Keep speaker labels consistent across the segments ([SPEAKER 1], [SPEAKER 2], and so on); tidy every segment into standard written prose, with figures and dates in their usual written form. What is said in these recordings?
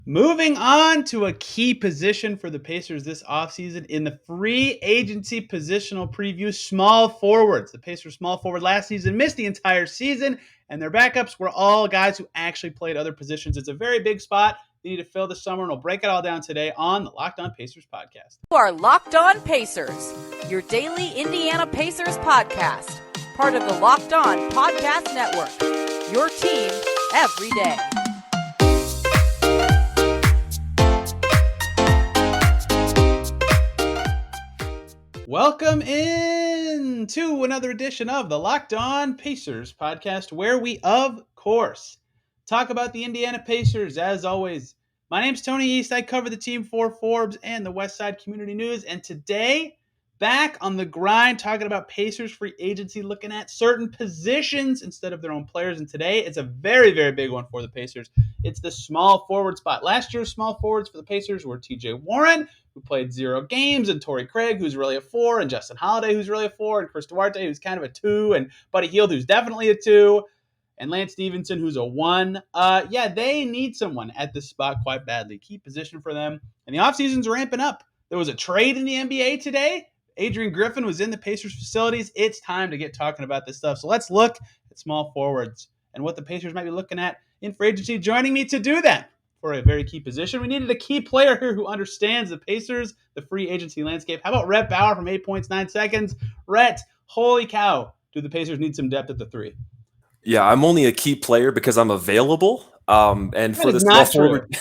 [SPEAKER 1] Moving on to a key position for the Pacers this offseason in the free agency positional preview, small forwards. The Pacers small forward last season missed the entire season, and their backups were all guys who actually played other positions. It's a very big spot they need to fill this summer, and we'll break it all down today on the Locked On Pacers podcast.
[SPEAKER 2] You are Locked On Pacers, your daily Indiana Pacers podcast, part of the Locked On Podcast Network, your team every day.
[SPEAKER 1] Welcome in to another edition of the Locked On Pacers podcast, where we, of course, talk about the Indiana Pacers. As always, my name's Tony East. I cover the team for Forbes and the Westside Community News. And today, back on the grind, talking about Pacers free agency, looking at certain positions instead of their own players. And today, it's a very, very big one for the Pacers. It's the small forward spot. Last year's small forwards for the Pacers were TJ Warren, who played 0 games, and Torrey Craig, who's really a 4, and Justin Holiday, who's really a 4, and Chris Duarte, who's kind of a 2, and Buddy Hield, who's definitely a 2, and Lance Stevenson, who's a 1. They need someone at this spot quite badly. Key position for them. And the offseason's ramping up. There was a trade in the NBA today. Adrian Griffin was in the Pacers facilities. It's time to get talking about this stuff. So let's look at small forwards and what the Pacers might be looking at in free agency. Joining me to do that for a very key position, we needed a key player here who understands the Pacers, the free agency landscape. How about Rhett Bauer from 8 points, 9 seconds? Rhett, holy cow, do the Pacers need some depth at the 3?
[SPEAKER 3] Yeah, I'm only a key player because I'm available. And
[SPEAKER 1] That
[SPEAKER 3] for the
[SPEAKER 1] is
[SPEAKER 3] small
[SPEAKER 1] not true.
[SPEAKER 3] forward,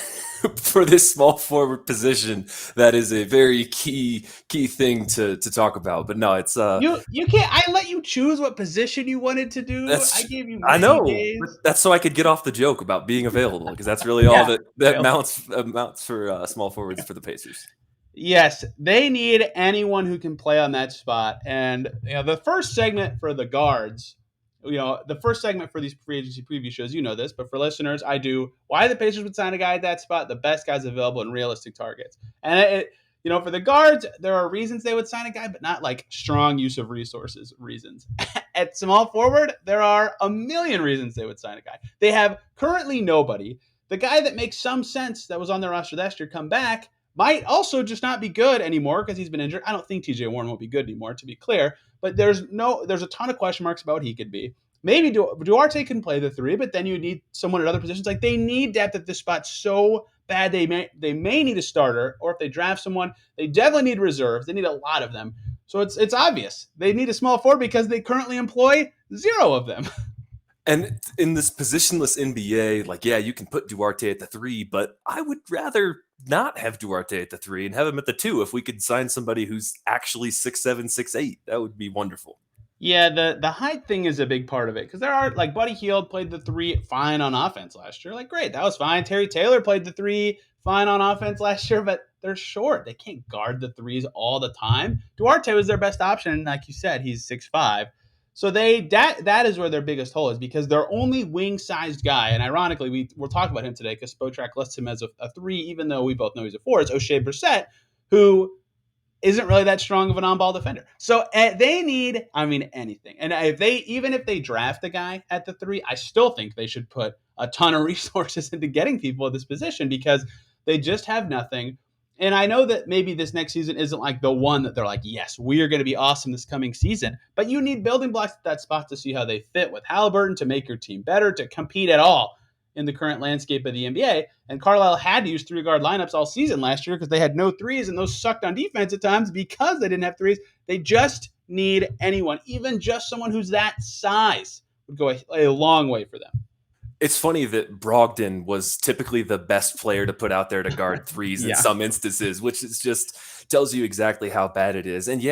[SPEAKER 3] for this small forward position, that is a very key thing to talk about. But no, it's
[SPEAKER 1] You can't. I let you choose what position you wanted to do. I gave you
[SPEAKER 3] I
[SPEAKER 1] many
[SPEAKER 3] know,
[SPEAKER 1] days.
[SPEAKER 3] but that's so I could get off the joke about being available, because that's really all that amounts for small forwards for the Pacers.
[SPEAKER 1] Yes, they need anyone who can play on that spot. And the first segment for the guards, the first segment for these free agency preview shows, you know this, but for listeners, I do why the Pacers would sign a guy at that spot, the best guys available and realistic targets. And for the guards, there are reasons they would sign a guy, but not like strong use of resources reasons. At small forward, there are a million reasons they would sign a guy. They have currently nobody. The guy that makes some sense that was on their roster last year come back might also just not be good anymore because he's been injured. I don't think TJ Warren won't be good anymore, to be clear, but there's a ton of question marks about what he could be. Maybe Duarte can play the 3, but then you need someone at other positions. Like, they need depth at this spot so bad. They may need a starter, or if they draft someone, they definitely need reserves. They need a lot of them. So it's obvious they need a small forward because they currently employ 0 of them.
[SPEAKER 3] And in this positionless NBA, you can put Duarte at the 3, but I would rather not have Duarte at the 3 and have him at the 2. If we could sign somebody who's actually 6'7", 6'8", that would be wonderful.
[SPEAKER 1] Yeah, the height thing is a big part of it, because there are, like, Buddy Hield played the 3 fine on offense last year. Like, great, that was fine. Terry Taylor played the 3 fine on offense last year, but they're short. They can't guard the 3s all the time. Duarte was their best option, and like you said, he's 6'5". So that is where their biggest hole is, because their only wing-sized guy, and ironically, we'll talk about him today because Spotrac lists him as a 3, even though we both know he's a 4, is O'Shea Brissett, who isn't really that strong of an on-ball defender. So they need, anything. And if they draft a guy at the 3, I still think they should put a ton of resources into getting people at this position, because they just have nothing. And I know that maybe this next season isn't like the one that they're like, yes, we are going to be awesome this coming season. But you need building blocks at that spot to see how they fit with Halliburton, to make your team better, to compete at all in the current landscape of the NBA. And Carlisle had to use 3-guard lineups all season last year because they had no 3s, and those sucked on defense at times because they didn't have 3s. They just need anyone, even just someone who's that size would go a long way for them.
[SPEAKER 3] It's funny that Brogdon was typically the best player to put out there to guard 3s in some instances, which is just tells you exactly how bad it is. And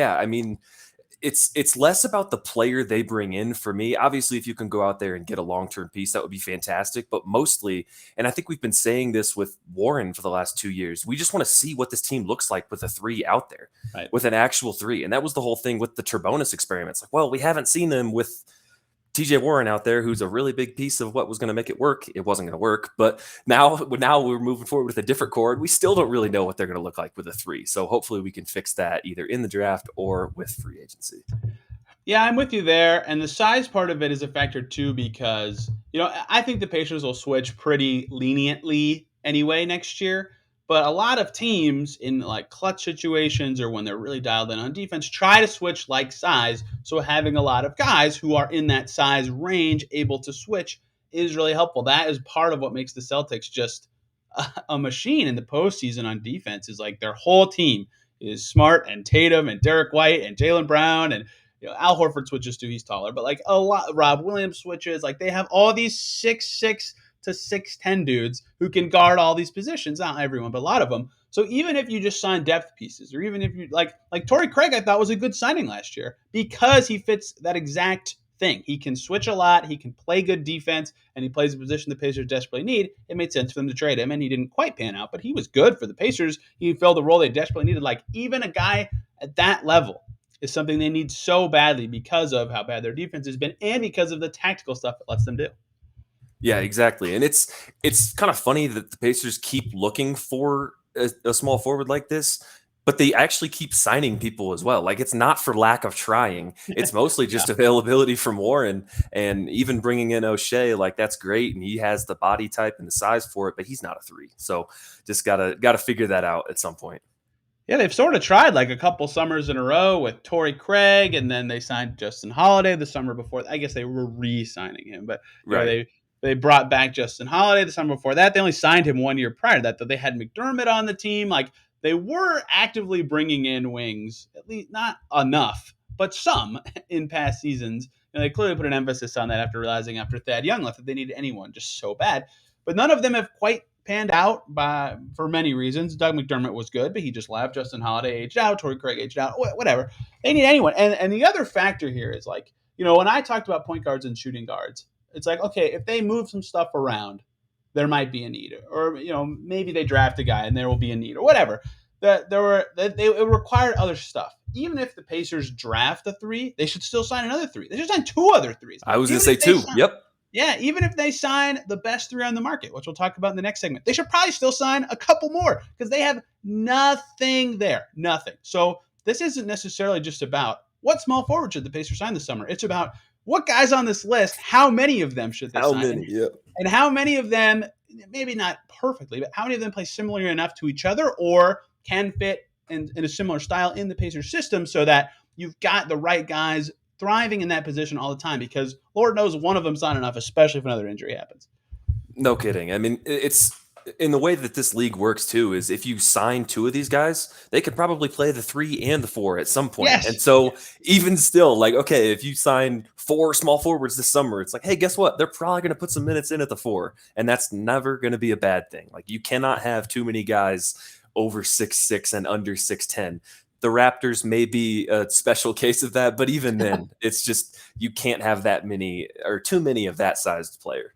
[SPEAKER 3] it's less about the player they bring in for me. Obviously, if you can go out there and get a long-term piece, that would be fantastic. But mostly, and I think we've been saying this with Warren for the last 2 years, we just want to see what this team looks like with a 3 out there, right? With an actual 3. And that was the whole thing with the Turbonis experiments. Like, well, we haven't seen them with TJ Warren out there, who's a really big piece of what was going to make it work. It wasn't going to work, but now we're moving forward with a different chord. We still don't really know what they're going to look like with a 3. So hopefully we can fix that either in the draft or with free agency.
[SPEAKER 1] Yeah, I'm with you there. And the size part of it is a factor too, because, I think the Pacers will switch pretty leniently anyway next year. But a lot of teams in like clutch situations or when they're really dialed in on defense try to switch like size. So having a lot of guys who are in that size range able to switch is really helpful. That is part of what makes the Celtics just a machine in the postseason on defense. Is like their whole team is Smart and Tatum and Derek White and Jaylen Brown and Al Horford switches too. He's taller, but like a lot. Rob Williams switches. Like they have all these 6'6" to 6'10" dudes who can guard all these positions. Not everyone, but a lot of them. So even if you just sign depth pieces, or even if you like Torrey Craig, I thought was a good signing last year because he fits that exact thing. He can switch a lot. He can play good defense, and he plays a position the Pacers desperately need. It made sense for them to trade him, and he didn't quite pan out, but he was good for the Pacers. He filled the role they desperately needed. Like even a guy at that level is something they need so badly because of how bad their defense has been and because of the tactical stuff it lets them do.
[SPEAKER 3] Yeah, exactly. And it's kind of funny that the Pacers keep looking for a small forward like this, but they actually keep signing people as well. Like it's not for lack of trying. It's mostly just availability from Warren, and even bringing in O'Shea. Like that's great, and he has the body type and the size for it, but he's not a 3. So just gotta figure that out at some point.
[SPEAKER 1] Yeah, they've sort of tried like a couple summers in a row with Torrey Craig, and then they signed Justin Holiday the summer before. I guess they were re-signing him, but
[SPEAKER 3] Right.
[SPEAKER 1] they brought back Justin Holiday the summer before that. They only signed him 1 year prior to that. Though they had McDermott on the team, like they were actively bringing in wings, at least not enough, but some in past seasons. And they clearly put an emphasis on that after realizing after Thad Young left that they needed anyone just so bad. But none of them have quite panned out for many reasons. Doug McDermott was good, but he just left. Justin Holiday aged out. Torrey Craig aged out. Whatever. They need anyone. And the other factor here is like, when I talked about point guards and shooting guards, it's like, okay, if they move some stuff around, there might be a need. Or, maybe they draft a guy and there will be a need or whatever. It required other stuff. Even if the Pacers draft a 3, they should still sign another 3. They should sign 2 other 3s.
[SPEAKER 3] I was going to say 2. Yep.
[SPEAKER 1] Yeah, even if they sign the best 3 on the market, which we'll talk about in the next segment, they should probably still sign a couple more because they have nothing there. Nothing. So this isn't necessarily just about what small forward should the Pacers sign this summer. It's about what guys on this list, how many of them should they sign?
[SPEAKER 3] Many? Yep.
[SPEAKER 1] And how many of them, maybe not perfectly, but how many of them play similar enough to each other or can fit in a similar style in the Pacers system so that you've got the right guys thriving in that position all the time, because Lord knows one of them's not enough, especially if another injury happens.
[SPEAKER 3] No kidding. I mean, it's in the way that this league works too, is if you sign 2 of these guys, they could probably play the 3 and the 4 at some point.
[SPEAKER 1] Yes.
[SPEAKER 3] And so even still, like, okay, if you sign 4 small forwards this summer, it's like, hey, guess what? They're probably going to put some minutes in at the 4. And that's never going to be a bad thing. Like you cannot have too many guys over 6'6" and under 6'10". The Raptors may be a special case of that, but even then, it's just you can't have that many or too many of that sized player.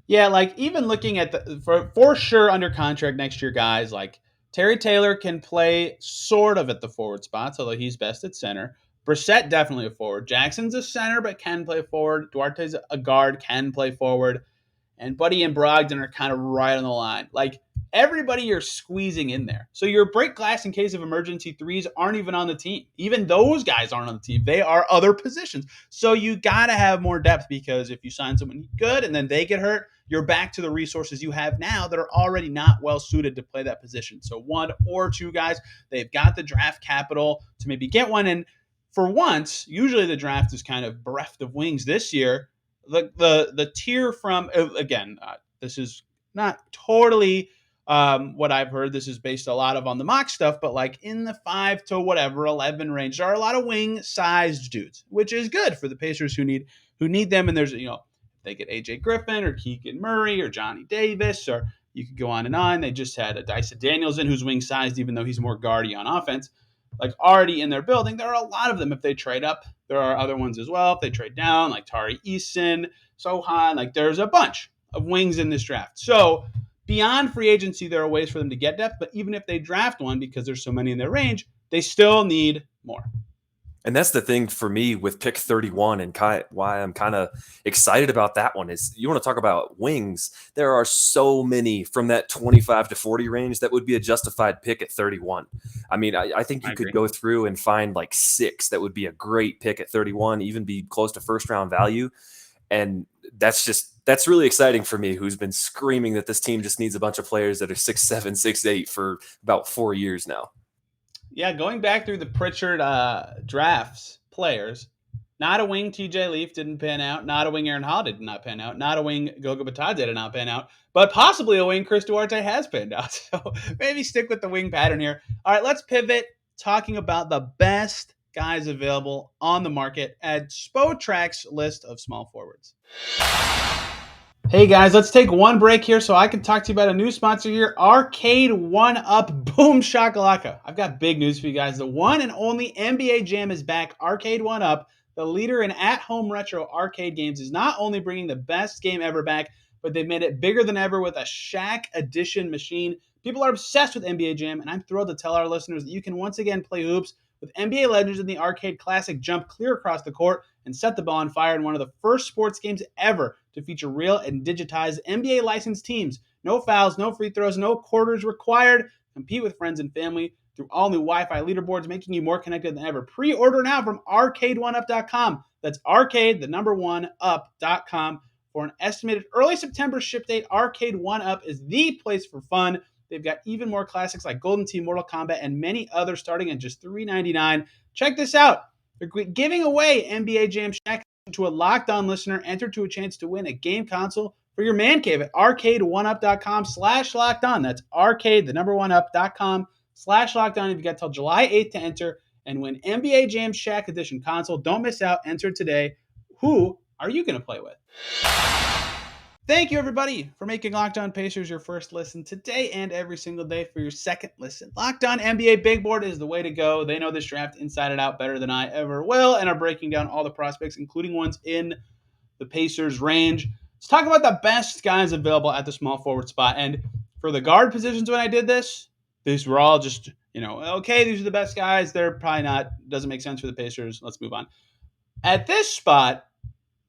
[SPEAKER 1] Yeah, like even looking at for sure under contract next year, guys like Terry Taylor can play sort of at the forward spots, although he's best at center. Brissett definitely a forward. Jackson's a center but can play forward. Duarte's a guard, can play forward. And Buddy and Brogdon are kind of right on the line. Like everybody you're squeezing in there. So your break glass in case of emergency 3s aren't even on the team. Even those guys aren't on the team. They are other positions. So you got to have more depth, because if you sign someone good and then they get hurt, you're back to the resources you have now that are already not well suited to play that position. So 1 or 2 guys, they've got the draft capital to maybe get one. And for once, usually the draft is kind of bereft of wings. This year, the tier from, again, this is not totally what I've heard. This is based a lot of on the mock stuff, but like in the 5 to 11 range, there are a lot of wing sized dudes, which is good for the Pacers who need them. And there's, they get AJ Griffin or Keegan Murray or Johnny Davis, or you could go on and on. They just had a Dyson Danielson who's wing sized, even though he's more guardy on offense. Like already in their building, there are a lot of them. If they trade up, there are other ones as well. If they trade down, like Tari Eason, Sohan, like there's a bunch of wings in this draft. So beyond free agency, there are ways for them to get depth. But even if they draft one, because there's so many in their range, they still need more.
[SPEAKER 3] And that's the thing for me with pick 31 and why I'm kind of excited about that one is you want to talk about wings. There are so many from that 25 to 40 range that would be a justified pick at 31. I mean, I think you could go through and find like 6 that would be a great pick at 31, even be close to first round value. And that's that's really exciting for me, who's been screaming that this team just needs a bunch of players that are 6'7", 6'8" for about 4 years now.
[SPEAKER 1] Yeah, going back through the Pritchard drafts players, not a wing TJ Leaf didn't pan out, not a wing Aaron Holiday did not pan out, not a wing Goga Batadze did not pan out, but possibly a wing Chris Duarte has panned out. So maybe stick with the wing pattern here. All right, let's pivot, talking about the best guys available on the market at Spotrac's list of small forwards. Hey guys, let's take one break here so I can talk to you about a new sponsor here, Arcade 1-Up. Boom shakalaka. I've got big news for you guys. The one and only NBA Jam is back. Arcade 1-Up, the leader in at-home retro arcade games, is not only bringing the best game ever back, but they've made it bigger than ever with a Shaq edition machine. People are obsessed with NBA Jam, and I'm thrilled to tell our listeners that you can once again play hoops with NBA legends in the arcade classic jump clear across the court and set the ball on fire in one of the first sports games ever to feature real and digitized NBA licensed teams. No fouls, no free throws, no quarters required. Compete with friends and family through all new Wi-Fi leaderboards, making you more connected than ever. Pre-order now from arcade1up.com. That's arcade, the number one, up.com. For an estimated early September ship date, Arcade 1-Up is the place for fun. They've got even more classics like Golden Tee, Mortal Kombat, and many others starting at just $3.99. Check this out. They're giving away NBA JAM Shaq to a Locked On listener. Enter to a chance to win a game console for your man cave at arcade1up.com/lockedon. That's arcade, the number one, up.com/lockedon. You've got till July 8th to enter and win NBA JAM Shaq Edition console. Don't miss out. Enter today. Who are you going to play with? Thank you, everybody, for making Locked On Pacers your first listen today and every single day for your second listen. Locked On NBA Big Board is the way to go. They know this draft inside and out better than I ever will and are breaking down all the prospects, including ones in the Pacers range. Let's talk about the best guys available at the small forward spot. And for the guard positions, when I did this, these were all just, okay, these are the best guys. They're probably not, doesn't make sense for the Pacers. Let's move on. At this spot,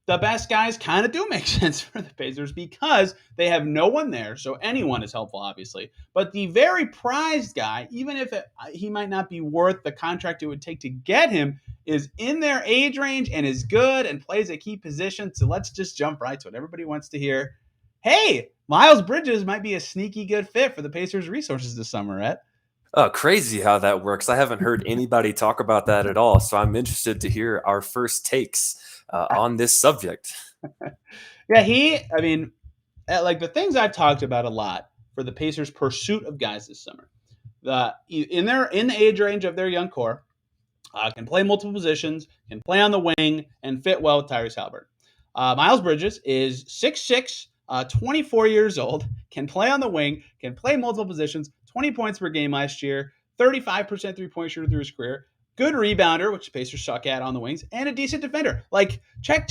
[SPEAKER 1] the best guys kind of do make sense for the Pacers because they have no one there, so anyone is helpful, obviously. But the very prized guy, even if he might not be worth the contract it would take to get him, is in their age range and is good and plays a key position. So let's just jump right to it. Everybody wants to hear, hey, Miles Bridges might be a sneaky good fit for the Pacers' resources this summer, Rhett.
[SPEAKER 3] Oh, crazy how that works. I haven't heard anybody talk about that at all, so I'm interested to hear our first takes on this subject.
[SPEAKER 1] Yeah, like the things I've talked about a lot for the Pacers' pursuit of guys this summer, in the age range of their young core, can play multiple positions, can play on the wing, and fit well with Tyrese Haliburton. Miles Bridges is 6'6", 24 years old, can play on the wing, can play multiple positions, 20 points per game last year, 35% three-point shooter through his career, good rebounder, which the Pacers suck at on the wings, and a decent defender. Like, check.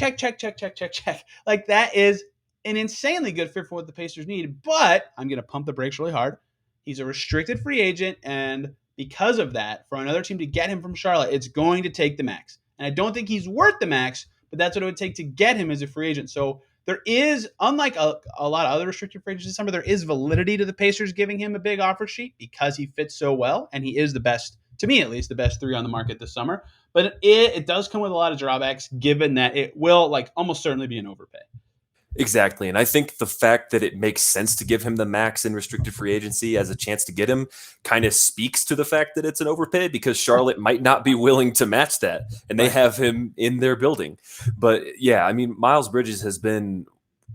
[SPEAKER 1] Like, that is an insanely good fit for what the Pacers need. But I'm going to pump the brakes really hard. He's a restricted free agent, and because of that, for another team to get him from Charlotte, it's going to take the max. And I don't think he's worth the max, but that's what it would take to get him as a free agent. So there is, unlike a lot of other restricted free agents this summer, there is validity to the Pacers giving him a big offer sheet because he fits so well, and he is the best, to me at least, the best three on the market this summer. But it does come with a lot of drawbacks, given that it will almost certainly be an overpay.
[SPEAKER 3] Exactly. And I think the fact that it makes sense to give him the max in restricted free agency as a chance to get him kind of speaks to the fact that it's an overpay, because Charlotte might not be willing to match that, and they have him in their building. But yeah, I mean, Miles Bridges has been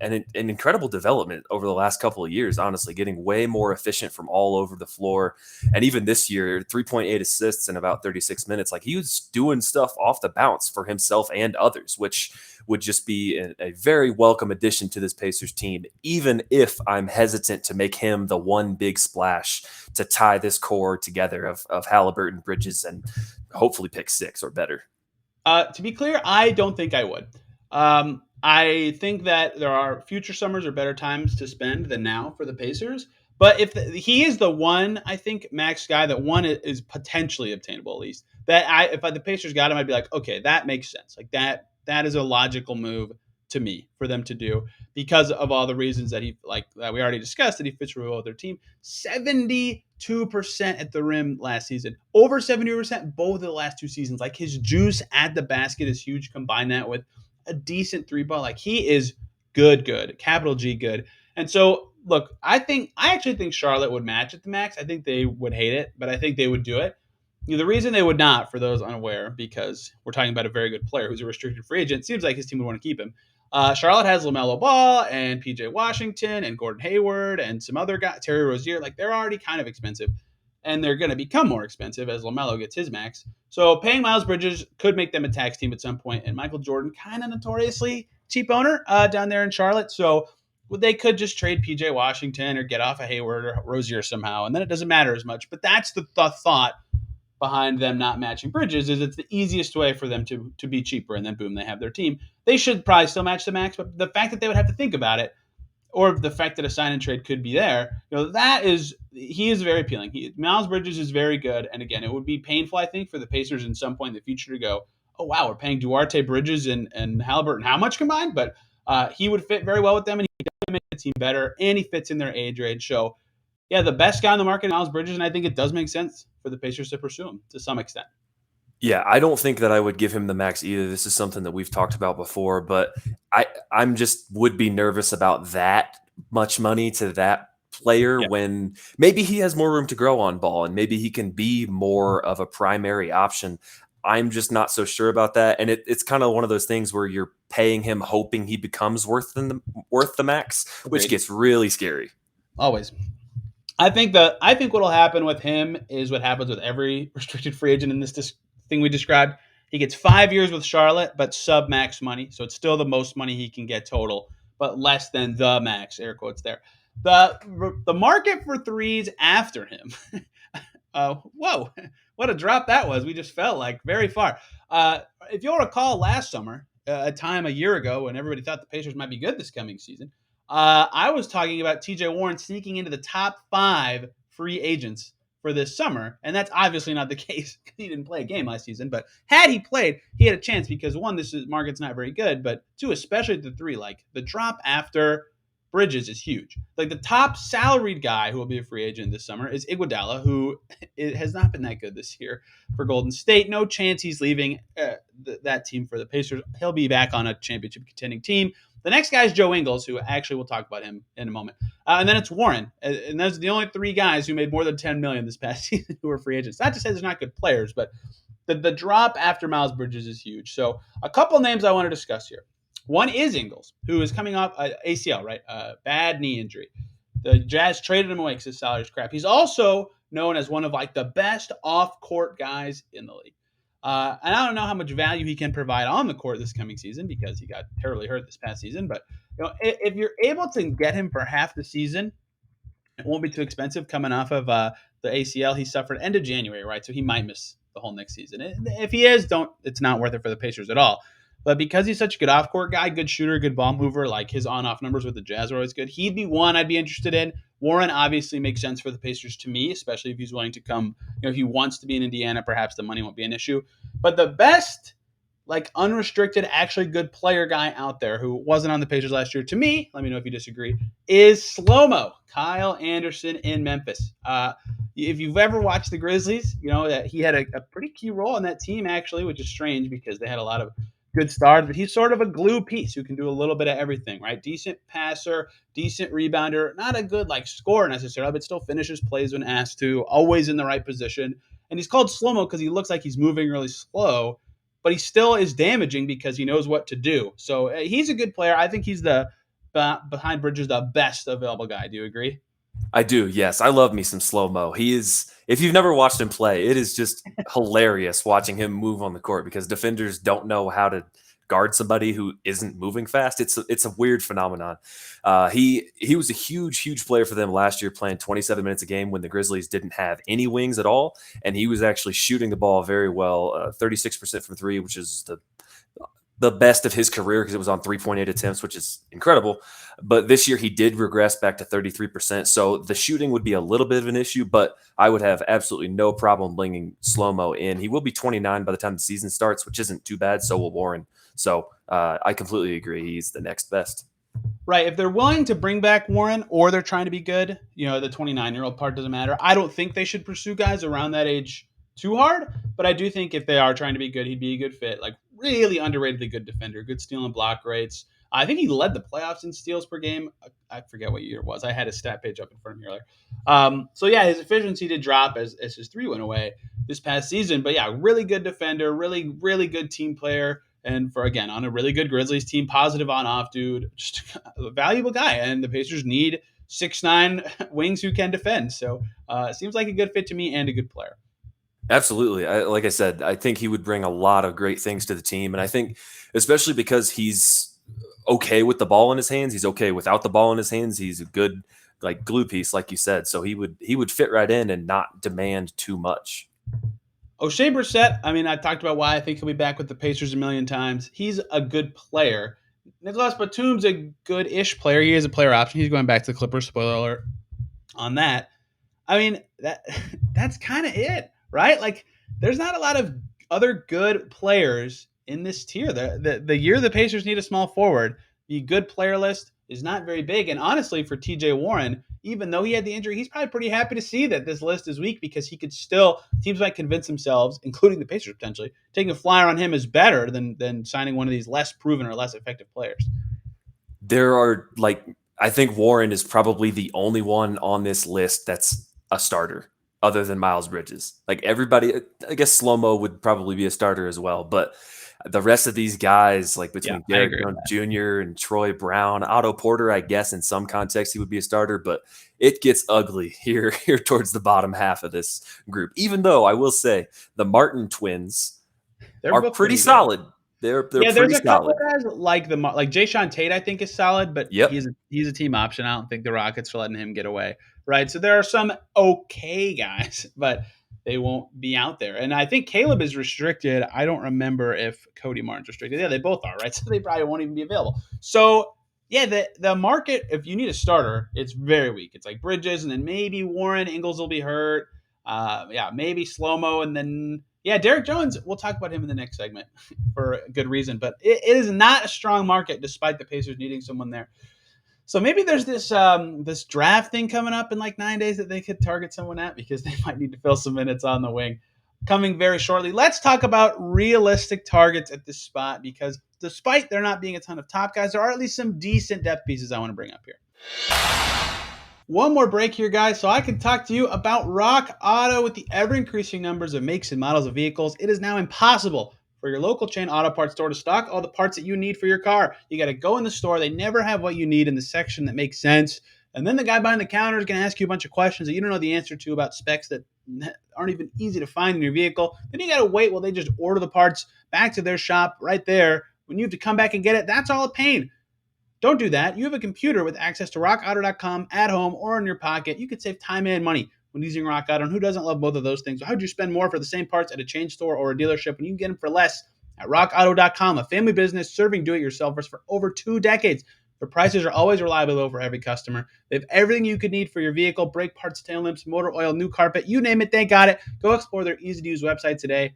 [SPEAKER 3] an incredible development over the last couple of years, honestly, getting way more efficient from all over the floor. And even this year, 3.8 assists in about 36 minutes. Like, he was doing stuff off the bounce for himself and others, which would just be a very welcome addition to this Pacers team, even if I'm hesitant to make him the one big splash to tie this core together of Haliburton, Bridges, and hopefully pick 6 or better.
[SPEAKER 1] To be clear, I don't think I would. I think that there are future summers or better times to spend than now for the Pacers. But if he is the one, I think, max guy, that one is potentially obtainable at least. If the Pacers got him, I'd be like, okay, that makes sense. Like that is a logical move to me for them to do because of all the reasons that that we already discussed, that he fits really well with their team. 72% at the rim last season, over 70% both of the last 2 seasons. Like, his juice at the basket is huge. Combine that with a decent three ball. Like, he is good, capital G good. And so, look, I actually think Charlotte would match at the max. I think they would hate it, but I think they would do it. The reason they would not, for those unaware, because we're talking about a very good player who's a restricted free agent, seems like his team would want to keep him. Charlotte has LaMelo Ball and PJ Washington and Gordon Hayward and some other guys, Terry Rozier. Like, they're already kind of expensive, and they're going to become more expensive as LaMelo gets his max. So paying Miles Bridges could make them a tax team at some point. And Michael Jordan, kind of notoriously cheap owner down there in Charlotte. So they could just trade PJ Washington or get off of Hayward or Rozier somehow, and then it doesn't matter as much. But that's the thought behind them not matching Bridges, is it's the easiest way for them to be cheaper, and then boom, they have their team. They should probably still match the max, but the fact that they would have to think about it, or the fact that a sign and trade could be there, he is very appealing. Miles Bridges is very good, and again, it would be painful, I think, for the Pacers in some point in the future to go, oh wow, we're paying Duarte, Bridges, and Halliburton how much combined? But he would fit very well with them, and he does make the team better, and he fits in their age range. So yeah, the best guy on the market, Miles Bridges, and I think it does make sense for the Pacers to pursue him to some extent.
[SPEAKER 3] Yeah, I don't think that I would give him the max either. This is something that we've talked about before, but I'm just would be nervous about that much money to that player when maybe he has more room to grow on ball and maybe he can be more of a primary option. I'm just not so sure about that. And it's kind of one of those things where you're paying him hoping he becomes worth the max, which gets really scary.
[SPEAKER 1] Always. I think what'll happen with him is what happens with every restricted free agent in this thing we described. He gets 5 years with Charlotte, but sub max money. So it's still the most money he can get total, but less than the max, air quotes there. The market for threes after him. Whoa, what a drop that was. We just fell like very far. If you'll recall last summer, a time a year ago when everybody thought the Pacers might be good this coming season, I was talking about TJ Warren sneaking into the top 5 free agents for this summer, and that's obviously not the case because he didn't play a game last season. But had he played, he had a chance because one, market's not very good, but two, especially at the 3, like the drop after Bridges is huge. Like the top salaried guy who will be a free agent this summer is Iguodala, who has not been that good this year for Golden State. No chance he's leaving that team for the Pacers. He'll be back on a championship contending team. The next guy is Joe Ingles, who actually we'll talk about him in a moment. And then it's Warren. And those are the only 3 guys who made more than $10 million this past season who were free agents. Not to say there's not good players, but the drop after Miles Bridges is huge. So a couple names I want to discuss here. One is Ingles, who is coming off ACL, right? Bad knee injury. The Jazz traded him away because his salary's crap. He's also known as one of like the best off-court guys in the league. And I don't know how much value he can provide on the court this coming season because he got terribly hurt this past season. But if you're able to get him for half the season, it won't be too expensive coming off of the ACL he suffered end of January, right? So he might miss the whole next season. If he is, it's not worth it for the Pacers at all. But because he's such a good off-court guy, good shooter, good ball mover, like his on-off numbers with the Jazz are always good, he'd be one I'd be interested in. Warren obviously makes sense for the Pacers to me, especially if he's willing to come. If he wants to be in Indiana, perhaps the money won't be an issue. But the best, like unrestricted, actually good player guy out there who wasn't on the Pacers last year, to me, let me know if you disagree, is Slow-Mo, Kyle Anderson in Memphis. If you've ever watched the Grizzlies, you know that he had a pretty key role in that team, actually, which is strange because they had a lot of good stars, but he's sort of a glue piece who can do a little bit of everything, right? Decent passer, decent rebounder, not a good like scorer necessarily, but still finishes plays when asked to, always in the right position. And he's called slow-mo because he looks like he's moving really slow, but he still is damaging because he knows what to do. So he's a good player. I think he's behind Bridges, the best available guy. Do you agree?
[SPEAKER 3] I do, yes. I love me some slow-mo. He is, if you've never watched him play, it is just hilarious watching him move on the court because defenders don't know how to guard somebody who isn't moving fast. It's a weird phenomenon. He was a huge player for them last year, playing 27 minutes a game when the Grizzlies didn't have any wings at all, and he was actually shooting the ball very well, 36% from 3, which is the best of his career because it was on 3.8 attempts, which is incredible. But this year he did regress back to 33%. So the shooting would be a little bit of an issue, but I would have absolutely no problem bringing Slow-Mo in. He will be 29 by the time the season starts, which isn't too bad. So will Warren. So I completely agree. He's the next best.
[SPEAKER 1] Right. If they're willing to bring back Warren or they're trying to be good, the 29-year-old part doesn't matter. I don't think they should pursue guys around that age too hard, but I do think if they are trying to be good, he'd be a good fit. Like really underratedly good defender, good steal and block rates. I think he led the playoffs in steals per game. I forget what year it was. I had his stat page up in front of me earlier. So yeah, his efficiency did drop as his three went away this past season. But yeah, really good defender, really, really good team player. And for, again, on a really good Grizzlies team, positive on off, dude, just a valuable guy. And the Pacers need 6'9" wings who can defend. So it seems like a good fit to me and a good player.
[SPEAKER 3] Absolutely. Like I said, I think he would bring a lot of great things to the team. And I think, especially because he's okay with the ball in his hands, he's okay without the ball in his hands. He's a good like glue piece, like you said. So he would fit right in and not demand too much.
[SPEAKER 1] O'Shea Brissett, I mean, I talked about why I think he'll be back with the Pacers a million times. He's a good player. Nicholas Batum's a good-ish player. He is a player option. He's going back to the Clippers. Spoiler alert on that. I mean, that's kind of it, right? Like, there's not a lot of other good players in this tier. The year the Pacers need a small forward, the good player list is not very big. And honestly, for TJ Warren, even though he had the injury, he's probably pretty happy to see that this list is weak because he could still, teams might convince themselves, including the Pacers potentially, taking a flyer on him is better than signing one of these less proven or less effective players.
[SPEAKER 3] There are I think Warren is probably the only one on this list that's a starter other than Miles Bridges. Like everybody, I guess Slow-Mo would probably be a starter as well, but the rest of these guys, like between Derek Jones Jr. and Troy Brown, Otto Porter, I guess in some context he would be a starter, but it gets ugly here towards the bottom half of this group. Even though I will say the Martin twins are pretty solid. They're
[SPEAKER 1] there's a couple of guys like Jayshawn Tate, I think is solid, but he's a team option. I don't think the Rockets are letting him get away, right? So there are some okay guys, but they won't be out there. And I think Caleb is restricted. I don't remember if Cody Martin's restricted. Yeah, they both are, right? So they probably won't even be available. So yeah, the market, if you need a starter, it's very weak. It's like Bridges, and then maybe Warren. Ingles will be hurt. Maybe Slow-Mo, and then Derek Jones. We'll talk about him in the next segment for a good reason. But it is not a strong market, despite the Pacers needing someone there. So maybe there's this draft thing coming up in like 9 days that they could target someone at because they might need to fill some minutes on the wing. Coming very shortly. Let's talk about realistic targets at this spot because despite there not being a ton of top guys, there are at least some decent depth pieces I want to bring up here. One more break here, guys, so I can talk to you about Rock Auto. With the ever-increasing numbers of makes and models of vehicles, it is now impossible for your local chain auto parts store to stock all the parts that you need for your car. You got to go in the store. They never have what you need in the section that makes sense. And then the guy behind the counter is going to ask you a bunch of questions that you don't know the answer to about specs that aren't even easy to find in your vehicle. Then you got to wait while they just order the parts back to their shop right there. When you have to come back and get it, that's all a pain. Don't do that. You have a computer with access to rockauto.com at home or in your pocket. You could save time and money when using Rock Auto. And who doesn't love both of those things? How would you spend more for the same parts at a chain store or a dealership when you can get them for less at rockauto.com, a family business serving do-it-yourselfers for over 2 decades. Their prices are always reliably low for every customer. They have everything you could need for your vehicle: brake parts, tail lamps, motor oil, new carpet, you name it, they got it. Go explore their easy-to-use website today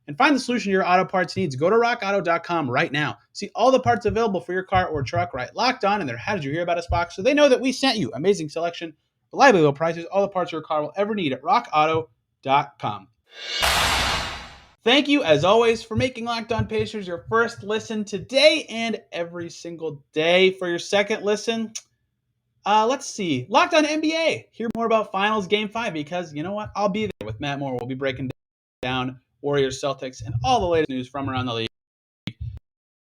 [SPEAKER 1] and find the solution to your auto parts needs. Go to rockauto.com right now. See all the parts available for your car or truck right locked on in their How Did You Hear About Us box, so they know that we sent you. Amazing selection, reliably low prices, all the parts your car will ever need at rockauto.com. Thank you, as always, for making Locked On Pacers your first listen today and every single day. For your second listen, let's see. Locked On NBA. Hear more about Finals Game 5 because, you know what? I'll be there with Matt Moore. We'll be breaking down Warriors, Celtics, and all the latest news from around the league.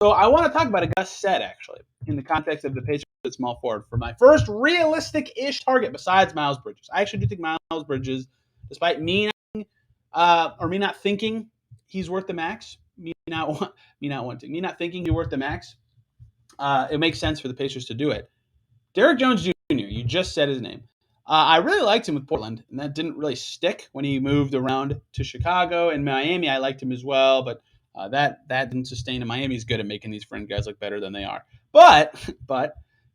[SPEAKER 1] So I want to talk about a Gus said, actually, in the context of the Pacers at small forward for my first realistic-ish target besides Miles Bridges. I actually do think Miles Bridges, despite me not thinking he's worth the max, me not thinking he's worth the max, it makes sense for the Pacers to do it. Derek Jones Jr., you just said his name. I really liked him with Portland, and that didn't really stick when he moved around to Chicago. And Miami, I liked him as well, but that didn't sustain him. Miami's good at making these fringe guys look better than they are. But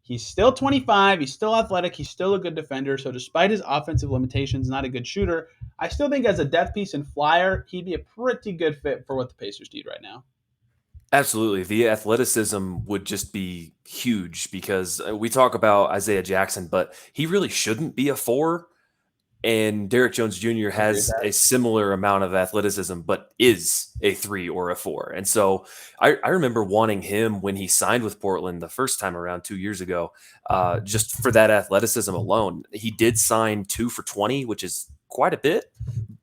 [SPEAKER 1] he's still 25. He's still athletic. He's still a good defender. So despite his offensive limitations, not a good shooter, I still think as a depth piece and flyer, he'd be a pretty good fit for what the Pacers need right now.
[SPEAKER 3] Absolutely. The athleticism would just be huge because we talk about Isaiah Jackson, but he really shouldn't be a 4. And Derrick Jones Jr. has a similar amount of athleticism, but is a 3 or a 4. And so I remember wanting him when he signed with Portland the first time around 2 years ago, just for that athleticism alone. He did sign 2 for $20, which is quite a bit.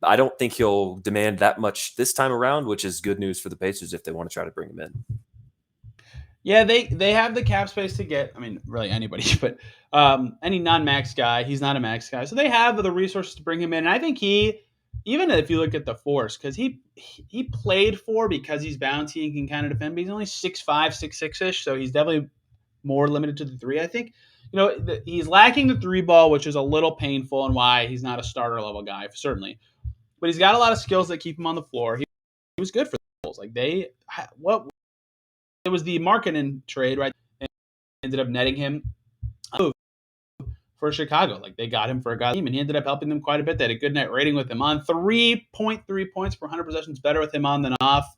[SPEAKER 3] I don't think he'll demand that much this time around, which is good news for the Pacers if they want to try to bring him in.
[SPEAKER 1] Yeah, they have the cap space to get, I mean, really anybody, but any non-max guy. He's not a max guy. So they have the resources to bring him in. And I think even if you look at the force, because he played 4 because he's bouncy and can kind of defend, but he's only 6'5", 6'6"-ish, so he's definitely more limited to the 3, I think. He's lacking the 3 ball, which is a little painful and why he's not a starter level guy, certainly. But he's got a lot of skills that keep him on the floor. He was good for the Bulls. Like it was the marketing trade, right? And ended up netting him for Chicago. Like they got him for a guy team, and he ended up helping them quite a bit. They had a good net rating with him on. 3.3 points per 100 possessions, better with him on than off.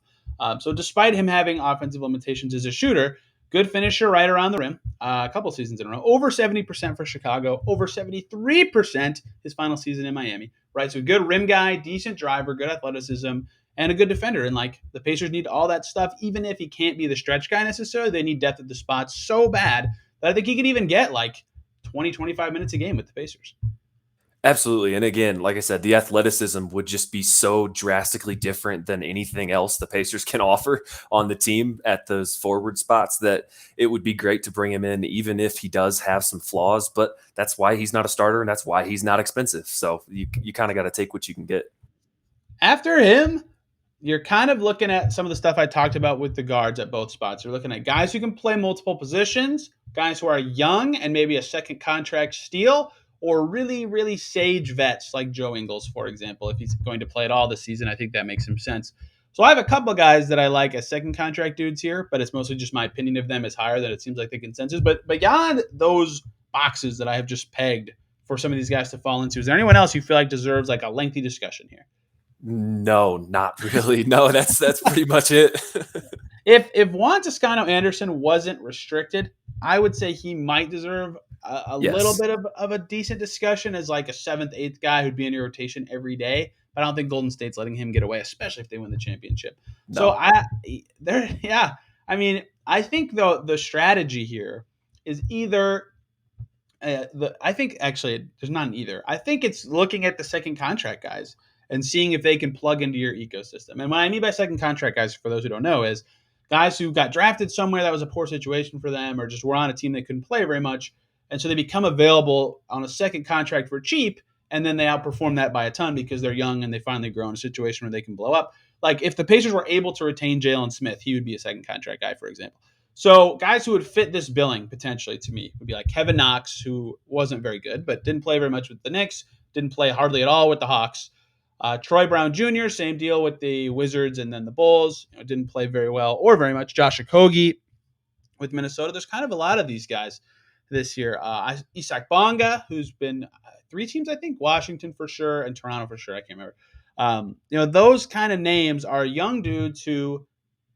[SPEAKER 1] So despite him having offensive limitations as a shooter, good finisher right around the rim. A couple seasons in a row. Over 70% for Chicago. Over 73% his final season in Miami. Right, so good rim guy, decent driver, good athleticism, and a good defender. And like the Pacers need all that stuff, even if he can't be the stretch guy necessarily. They need depth at the spots so bad that I think he could even get like 20, 25 minutes a game with the Pacers.
[SPEAKER 3] Absolutely. And again, like I said, the athleticism would just be so drastically different than anything else the Pacers can offer on the team at those forward spots that it would be great to bring him in, even if he does have some flaws. But that's why he's not a starter, and that's why he's not expensive. So you kind of got to take what you can get.
[SPEAKER 1] After him, you're kind of looking at some of the stuff I talked about with the guards at both spots. You're looking at guys who can play multiple positions, guys who are young and maybe a second contract steal, or really, really sage vets like Joe Ingles, for example. If he's going to play at all this season, I think that makes some sense. So I have a couple of guys that I like as second contract dudes here, but it's mostly just my opinion of them is higher than it seems like the consensus. But beyond those boxes that I have just pegged for some of these guys to fall into, is there anyone else you feel like deserves like a lengthy discussion here?
[SPEAKER 3] No, not really. No, that's pretty much it.
[SPEAKER 1] If Juan Toscano-Anderson wasn't restricted, I would say he might deserve a little
[SPEAKER 3] Yes.
[SPEAKER 1] bit of a decent discussion as like a 7th, 8th guy who'd be in your rotation every day. But I don't think Golden State's letting him get away, especially if they win the championship. So
[SPEAKER 3] No.
[SPEAKER 1] I mean, I think the strategy here is either I think actually there's not an either. I think it's looking at the second contract guys and seeing if they can plug into your ecosystem. And what I mean by second contract guys, for those who don't know, is guys who got drafted somewhere that was a poor situation for them, or just were on a team that couldn't play very much, and so they become available on a second contract for cheap, and then they outperform that by a ton because they're young and they finally grow in a situation where they can blow up. Like if the Pacers were able to retain Jalen Smith, he would be a second contract guy, for example. So guys who would fit this billing potentially to me would be like Kevin Knox, who wasn't very good, but didn't play very much with the Knicks, didn't play hardly at all with the Hawks. Troy Brown Jr., same deal with the Wizards and then the Bulls. Didn't play very well or very much. Josh Okogie with Minnesota. There's kind of a lot of these guys this year. Isaac Bonga, who's been 3 teams, I think, Washington for sure and Toronto for sure. I can't remember. Those kind of names are young dudes who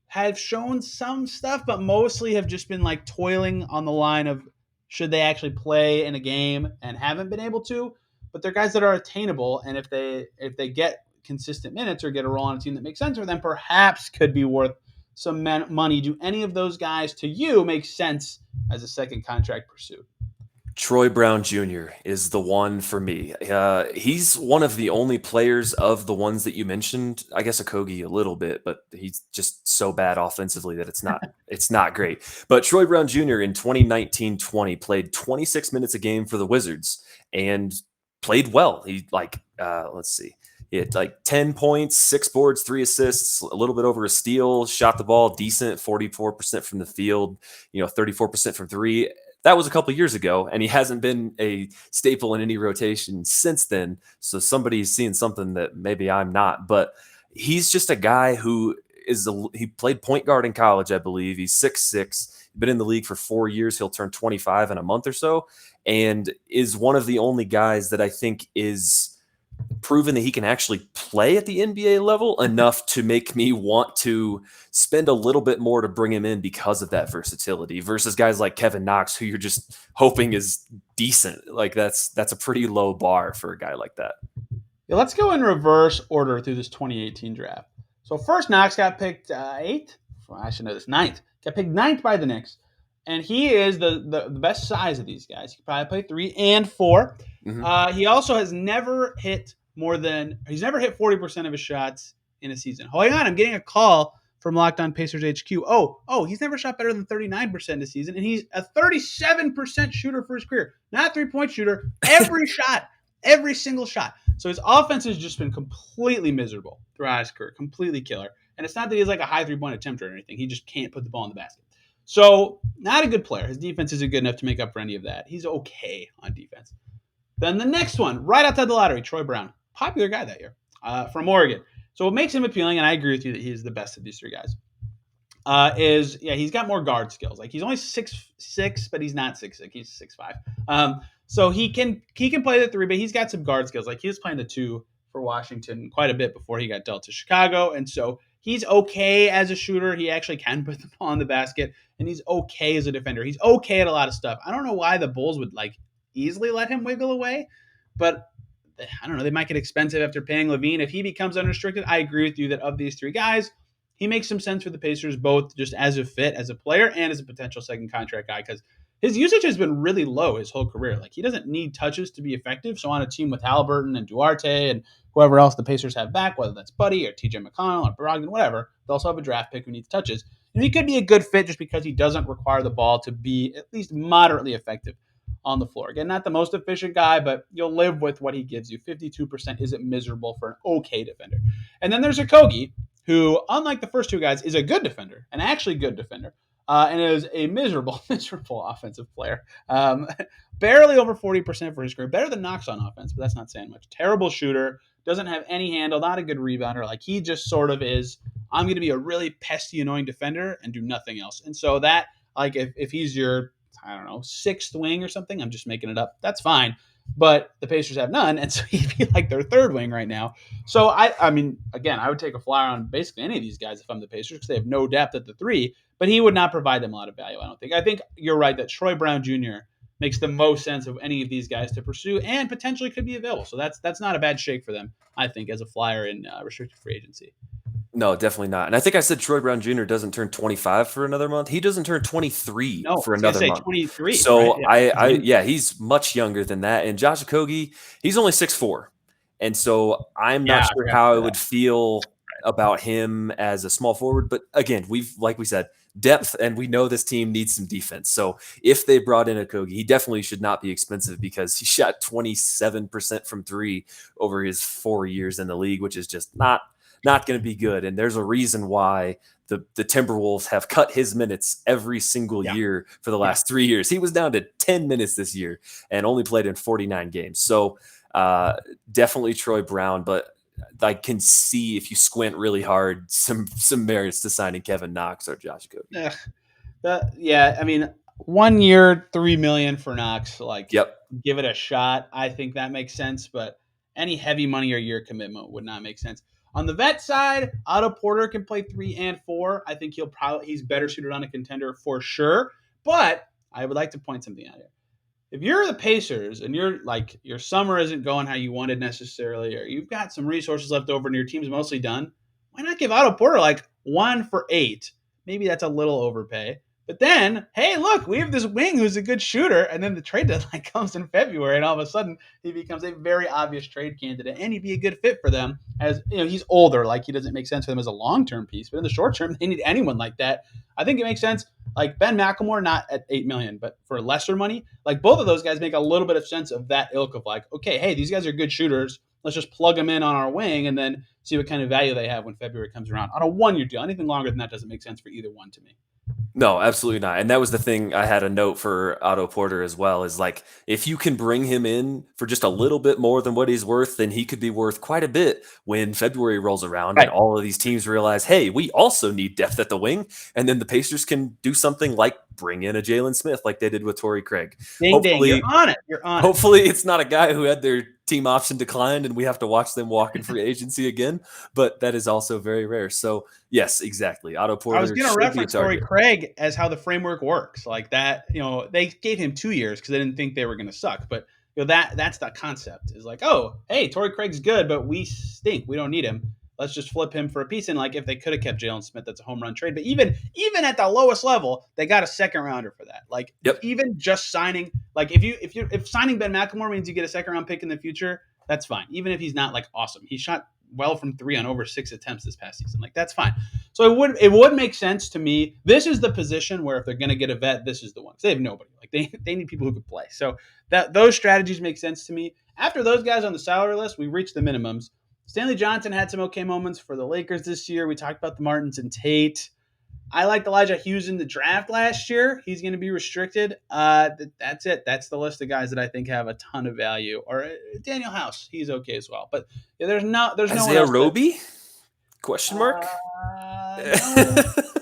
[SPEAKER 1] have shown some stuff, but mostly have just been like toiling on the line of should they actually play in a game and haven't been able to. But they're guys that are attainable, and if they get consistent minutes or get a role on a team that makes sense for them, perhaps could be worth some money. Do any of those guys to you make sense as a second contract pursuit?
[SPEAKER 3] Troy Brown Jr. is the one for me. He's one of the only players of the ones that you mentioned. I guess Okogie a little bit, but he's just so bad offensively that it's not great. But Troy Brown Jr. in 2019-20 played 26 minutes a game for the Wizards and played well. He let's see. He had like 10 points, 6 boards, 3 assists, a little bit over a steal, shot the ball decent, 44% from the field, 34% from 3. That was a couple years ago, and he hasn't been a staple in any rotation since then. So somebody's seeing something that maybe I'm not. But he's just a guy who he played point guard in college, I believe. He's 6'6", been in the league for 4 years. He'll turn 25 in a month or so, and is one of the only guys that I think is proven that he can actually play at the NBA level enough to make me want to spend a little bit more to bring him in because of that versatility versus guys like Kevin Knox, who you're just hoping is decent. Like that's a pretty low bar for a guy like that.
[SPEAKER 1] Yeah, let's go in reverse order through this 2018 draft. So first, Knox got picked 8th. Well, I should know this, 9th. Got picked 9th by the Knicks. And he is the best size of these guys. He could probably play 3 and 4. He also has never hit he's never hit 40% of his shots in a season. Hold on, I'm getting a call from Locked On Pacers HQ. He's never shot better than 39% in a season, and he's a 37% shooter for his career. Not 3-point shooter. Every shot, every single shot. So his offense has just been completely miserable throughout his career, completely killer. And it's not that he's like a high 3-point attempter or anything. He just can't put the ball in the basket. So not a good player. His defense isn't good enough to make up for any of that. He's okay on defense. Then the next one, right outside the lottery, Troy Brown. Popular guy that year from Oregon. So what makes him appealing, and I agree with you that he's the best of these three guys, he's got more guard skills. Like he's only 6'6", but he's not 6'6". He's 6'5". So he can play the 3, but he's got some guard skills. Like he was playing the 2 for Washington quite a bit before he got dealt to Chicago, and so he's okay as a shooter. He actually can put the ball in the basket, and he's okay as a defender. He's okay at a lot of stuff. I don't know why the Bulls would like easily let him wiggle away, but I don't know. They might get expensive after paying Levine. If he becomes unrestricted, I agree with you that of these 3 guys, he makes some sense for the Pacers, both just as a fit, as a player, and as a potential second contract guy, because his usage has been really low his whole career. Like he doesn't need touches to be effective. So on a team with Halliburton and Duarte and whoever else the Pacers have back, whether that's Buddy or TJ McConnell or Brogdon, whatever, they also have a draft pick who needs touches. And he could be a good fit just because he doesn't require the ball to be at least moderately effective on the floor. Again, not the most efficient guy, but you'll live with what he gives you. 52% isn't miserable for an okay defender. And then there's Okogie, who, unlike the first 2 guys, is a good defender, an actually good defender, and is a miserable offensive player. Barely over 40% for his career. Better than Knox on offense, but that's not saying much. Terrible shooter, doesn't have any handle, not a good rebounder. Like he just sort of is, I'm going to be a really pesky, annoying defender and do nothing else. And so that, like if he's your, I don't know, 6th wing or something, I'm just making it up, that's fine. But the Pacers have none, and so he'd be like their 3rd wing right now. So, I mean, again, I would take a flyer on basically any of these guys if I'm the Pacers because they have no depth at the 3, but he would not provide them a lot of value, I don't think. I think you're right that Troy Brown Jr. makes the most sense of any of these guys to pursue and potentially could be available. So that's not a bad shake for them, I think, as a flyer in restricted free agency.
[SPEAKER 3] No, definitely not. And I think I said Troy Brown Jr. doesn't turn 25 for another month. He doesn't turn 23 for another month.
[SPEAKER 1] 23.
[SPEAKER 3] So
[SPEAKER 1] right?
[SPEAKER 3] he's much younger than that. And Josh Okogie, he's only 6'4". And so I'm not sure how I would feel about him as a small forward. But again, like we said, depth, and we know this team needs some defense. So if they brought in Okogie, he definitely should not be expensive because he shot 27% from 3 over his 4 years in the league, which is just not going to be good. And there's a reason why the Timberwolves have cut his minutes every single year for the last 3 years. He was down to 10 minutes this year and only played in 49 games. So definitely Troy Brown, but I can see if you squint really hard, some merits to signing Kevin Knox or Josh Okogie.
[SPEAKER 1] I mean, 1 year, $3 million for Knox.
[SPEAKER 3] Yep.
[SPEAKER 1] Give it a shot. I think that makes sense, but any heavy money or year commitment would not make sense. On the vet side, Otto Porter can play 3 and 4. I think he's better suited on a contender for sure. But I would like to point something out here. If you're the Pacers and you're like your summer isn't going how you wanted necessarily, or you've got some resources left over and your team's mostly done, why not give Otto Porter like 1 for 8? Maybe that's a little overpay. But then, hey, look, we have this wing who's a good shooter, and then the trade deadline comes in February, and all of a sudden he becomes a very obvious trade candidate, and he'd be a good fit for them. As you know, he's older, like he doesn't make sense for them as a long-term piece, but in the short term, they need anyone like that. I think it makes sense. Like Ben McLemore, not at $8 million, but for lesser money. Like both of those guys make a little bit of sense of that ilk of like, okay, hey, these guys are good shooters. Let's just plug them in on our wing and then see what kind of value they have when February comes around. On a 1-year deal, anything longer than that doesn't make sense for either one to me.
[SPEAKER 3] No, absolutely not. And that was the thing I had a note for Otto Porter as well, is like, if you can bring him in for just a little bit more than what he's worth, then he could be worth quite a bit when February rolls around and all of these teams realize, hey, we also need depth at the wing. And then the Pacers can do something like bring in a Jalen Smith like they did with Torrey Craig.
[SPEAKER 1] Ding, ding. You're on it. You're on it.
[SPEAKER 3] Hopefully it's not a guy who had their team option declined and we have to watch them walk in free agency again, but that is also very rare. So yes, exactly. Otto Porter.
[SPEAKER 1] I was going to reference Torrey Craig as how the framework works like that. They gave him 2 years because they didn't think they were going to suck, but that's the concept is like, oh, hey, Torrey Craig's good, but we stink. We don't need him. Let's just flip him for a piece. And like, if they could have kept Jalen Smith, that's a home run trade. But even at the lowest level, they got a second rounder for that. Like, even just signing, like if signing Ben McLemore means you get a second round pick in the future, that's fine. Even if he's not like awesome, he shot well from 3 on over 6 attempts this past season. Like, that's fine. So it would make sense to me. This is the position where if they're going to get a vet, this is the one. They have nobody. Like they need people who could play. So those strategies make sense to me. After those guys on the salary list, we reached the minimums. Stanley Johnson had some okay moments for the Lakers this year. We talked about the Martins and Tate. I liked Elijah Hughes in the draft last year. He's going to be restricted. That's it. That's the list of guys that I think have a ton of value. Or Daniel House, he's okay as well. But there's no
[SPEAKER 3] Isaiah Roby? Question mark?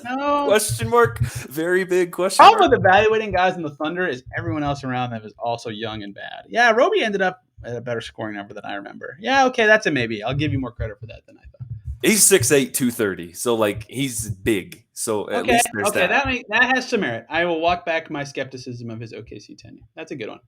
[SPEAKER 1] No.
[SPEAKER 3] Question mark. Very big question mark.
[SPEAKER 1] Problem with evaluating guys in the Thunder is everyone else around them is also young and bad. Yeah, Roby ended up at a better scoring number than I remember. Yeah, okay, that's a maybe. I'll give you more credit for that than I thought.
[SPEAKER 3] He's 6'8", 230, so like he's big. So at least there's that.
[SPEAKER 1] That has some merit. I will walk back my skepticism of his OKC tenure. That's a good one.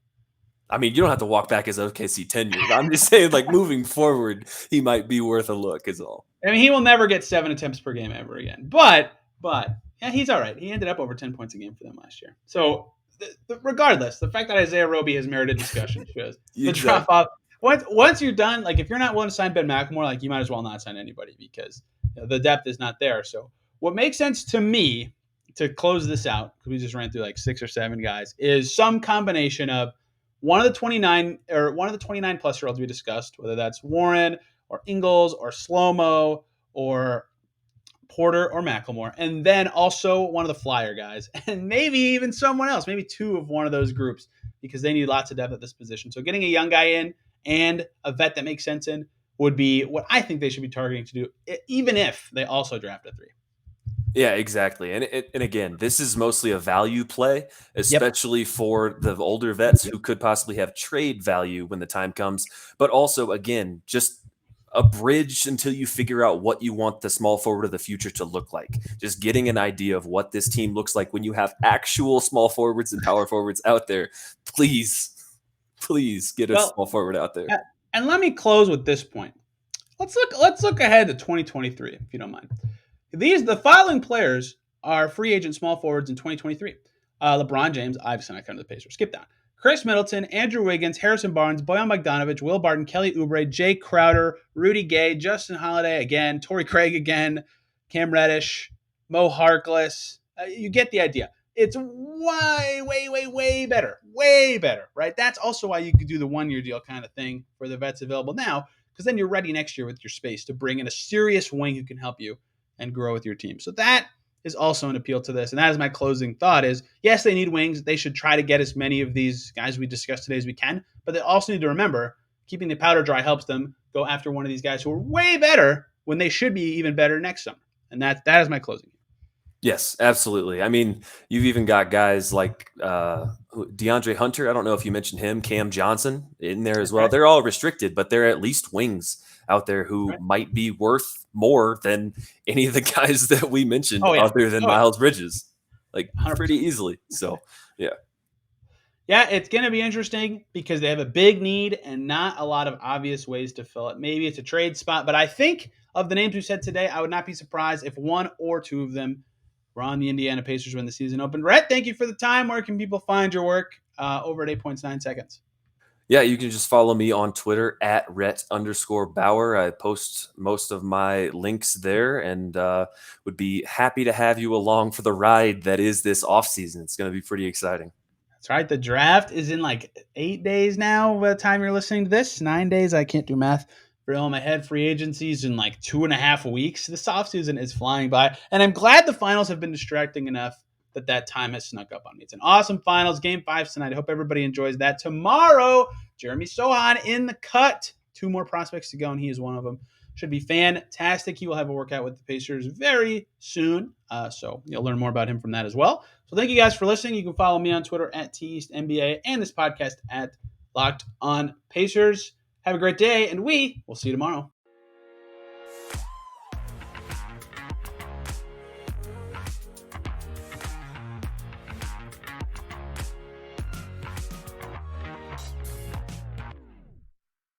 [SPEAKER 3] I mean, you don't have to walk back his OKC tenure. I'm just saying, like, moving forward, he might be worth a look is all.
[SPEAKER 1] I mean, he will never get 7 attempts per game ever again. But yeah, he's all right. He ended up over 10 points a game for them last year. So regardless, the fact that Isaiah Roby has merited discussion shows the drop off. Once you're done, like if you're not willing to sign Ben McLemore, like you might as well not sign anybody because the depth is not there. So what makes sense to me to close this out, because we just ran through like 6 or 7 guys, is some combination of one of the 29 plus year olds we discussed, whether that's Warren or Ingles or Slomo or Porter or McLemore, and then also one of the flyer guys, and maybe even someone else, maybe 2 of one of those groups, because they need lots of depth at this position. So getting a young guy in and a vet that makes sense in would be what I think they should be targeting to do, even if they also draft a 3.
[SPEAKER 3] Yeah, exactly. And again, this is mostly a value play, especially for the older vets who could possibly have trade value when the time comes. But also, again, just a bridge until you figure out what you want the small forward of the future to look like. Just getting an idea of what this team looks like when you have actual small forwards and power forwards out there. Please get a small forward out there.
[SPEAKER 1] And let me close with this point. Let's look ahead to 2023, if you don't mind. The following players are free agent small forwards in 2023. LeBron James, obviously not coming to the Pacers. Skip down. Chris Middleton, Andrew Wiggins, Harrison Barnes, Bojan Bogdanovic, Will Barton, Kelly Oubre, Jay Crowder, Rudy Gay, Justin Holiday again, Torrey Craig again, Cam Reddish, Mo Harkless. You get the idea. It's way better. Way better, right? That's also why you could do the 1-year deal kind of thing for the vets available now, because then you're ready next year with your space to bring in a serious wing who can help you and grow with your team. So that is also an appeal to this. And that is my closing thought is, yes, they need wings. They should try to get as many of these guys we discussed today as we can. But they also need to remember keeping the powder dry helps them go after one of these guys who are way better when they should be even better next summer. And that is my closing.
[SPEAKER 3] Yes, absolutely. I mean, you've even got guys like DeAndre Hunter. I don't know if you mentioned him, Cam Johnson in there as well. They're all restricted, but they're at least wings out there who might be worth more than any of the guys that we mentioned other than Miles Bridges, like 100%. Pretty easily. So, yeah.
[SPEAKER 1] Yeah, it's going to be interesting because they have a big need and not a lot of obvious ways to fill it. Maybe it's a trade spot, but I think of the names we said today, I would not be surprised if 1 or 2 of them were on the Indiana Pacers when the season opened. Rhett, thank you for the time. Where can people find your work over at 8.9 seconds?
[SPEAKER 3] Yeah, you can just follow me on Twitter at Rhett_Bauer. I post most of my links there and would be happy to have you along for the ride that is this offseason. It's going to be pretty exciting.
[SPEAKER 1] That's right. The draft is in like 8 days now by the time you're listening to this. 9 days. I can't do math for all my head. Free agencies in like 2.5 weeks. This offseason is flying by. And I'm glad the finals have been distracting enough that time has snuck up on me. It's an awesome finals. Game 5 tonight. I hope everybody enjoys that. Tomorrow, Jeremy Sohan in the cut. 2 more prospects to go, and he is one of them. Should be fantastic. He will have a workout with the Pacers very soon. So you'll learn more about him from that as well. So thank you guys for listening. You can follow me on Twitter at TEastNBA and this podcast at Locked On Pacers. Have a great day, and we will see you tomorrow.